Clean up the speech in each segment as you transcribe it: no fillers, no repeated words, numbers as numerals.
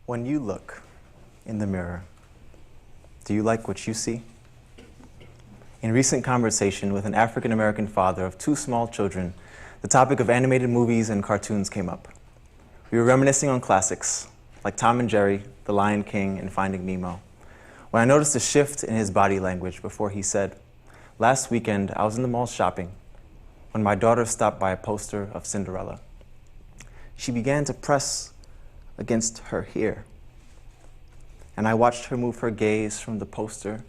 When you look in the mirror, do you like what you see? In recent conversation with an African-American father of 2 small children, the topic of animated movies and cartoons came up. We were reminiscing on classics like Tom and Jerry, The Lion King, and Finding Nemo, when I noticed a shift in his body language before he said, "Last weekend, I was in the mall shopping when my daughter stopped by a poster of Cinderella. She began to press against her ear, and I watched her move her gaze from the poster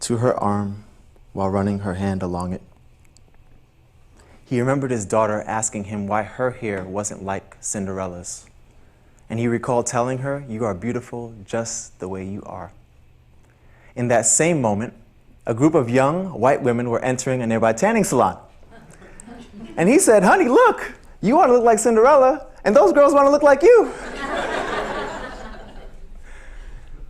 to her arm while running her hand along it. He remembered his daughter asking him why her hair wasn't like Cinderella's, and he recalled telling her, 'You are beautiful just the way you are.' In that same moment, a group of young white women were entering a nearby tanning salon. And he said, 'Honey, look, you want to look like Cinderella, and those girls want to look like you.'"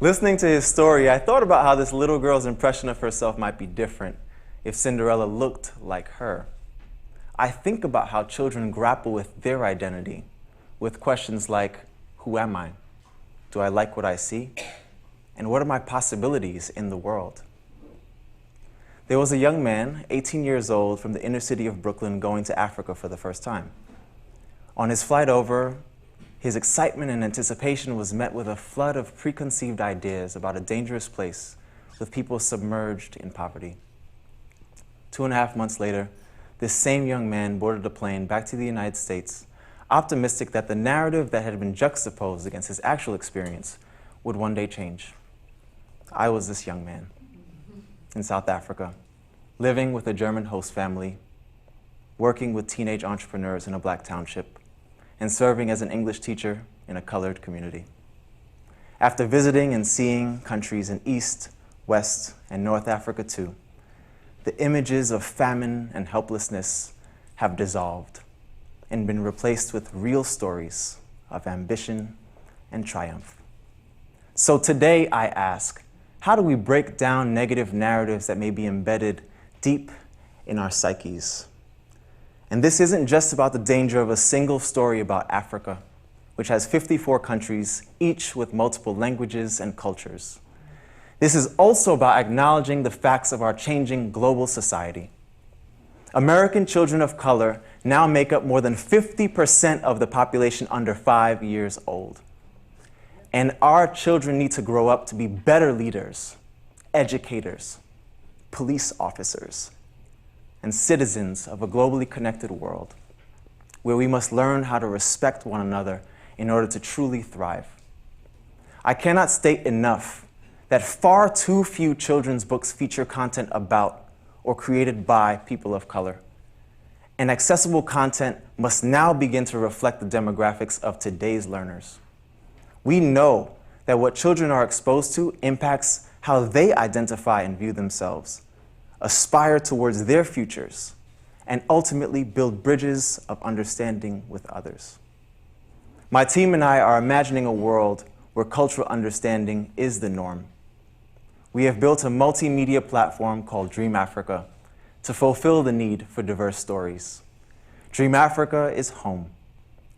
Listening to his story, I thought about how this little girl's impression of herself might be different if Cinderella looked like her. I think about how children grapple with their identity, with questions like, who am I? Do I like what I see? And what are my possibilities in the world? There was a young man, 18 years old, from the inner city of Brooklyn going to Africa for the first time. On his flight over, his excitement and anticipation was met with a flood of preconceived ideas about a dangerous place with people submerged in poverty. 2.5 months later, this same young man boarded a plane back to the United States, optimistic that the narrative that had been juxtaposed against his actual experience would one day change. I was this young man in South Africa, living with a German host family, working with teenage entrepreneurs in a black township, and serving as an English teacher in a colored community. After visiting and seeing countries in East, West, and North Africa too, the images of famine and helplessness have dissolved and been replaced with real stories of ambition and triumph. So today I ask, how do we break down negative narratives that may be embedded deep in our psyches? And this isn't just about the danger of a single story about Africa, which has 54 countries, each with multiple languages and cultures. This is also about acknowledging the facts of our changing global society. American children of color now make up more than 50% of the population under 5 years old. And our children need to grow up to be better leaders, educators, police officers, and citizens of a globally connected world, where we must learn how to respect one another in order to truly thrive. I cannot state enough that far too few children's books feature content about or created by people of color. And accessible content must now begin to reflect the demographics of today's learners. We know that what children are exposed to impacts how they identify and view themselves, aspire towards their futures, and ultimately build bridges of understanding with others. My team and I are imagining a world where cultural understanding is the norm. We have built a multimedia platform called DreamAfrica to fulfill the need for diverse stories. DreamAfrica is home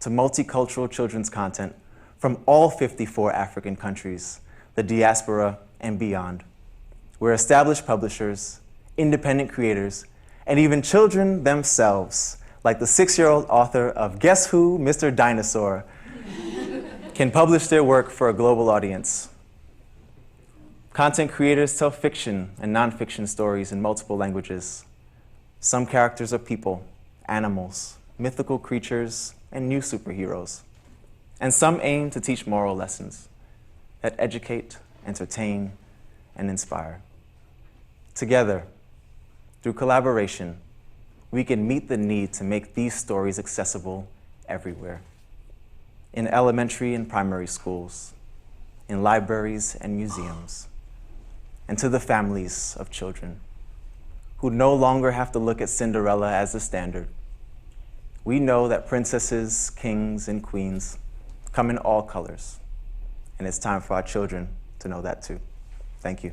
to multicultural children's content from all 54 African countries, the diaspora, and beyond, where established publishers, independent creators, and even children themselves, like the 6-year-old author of Guess Who, Mr. Dinosaur, can publish their work for a global audience. Content creators tell fiction and nonfiction stories in multiple languages. Some characters are people, animals, mythical creatures, and new superheroes. And some aim to teach moral lessons that educate, entertain, and inspire. Together, through collaboration, we can meet the need to make these stories accessible everywhere. In elementary and primary schools, in libraries and museums, and to the families of children who no longer have to look at Cinderella as the standard. We know that princesses, kings, and queens come in all colors, and it's time for our children to know that too. Thank you.